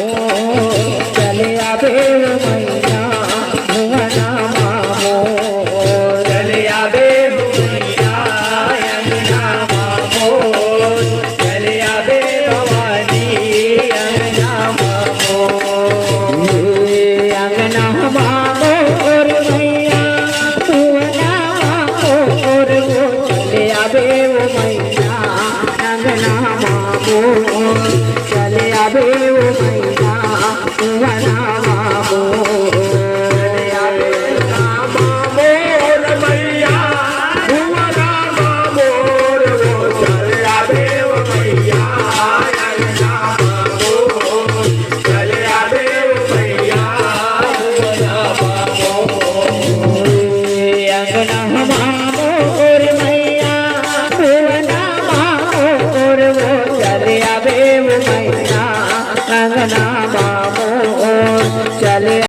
चले आवे मैया भुवना मामो चले आवे मैया अंगना मामो चले आवे भवानी अंगना मामो अंगना मामो मैया भुवना मामो चले आवे मैया अंगना मामो चले आवे मैया भुवना मामो चले आवे मामो मैया भुवना मामो चले आवे मैया अंगना मामो चले आवे मैया भुवना मामो अंगना मामो मैया भुवना मामो चले आवे मैया अंगना मामो चले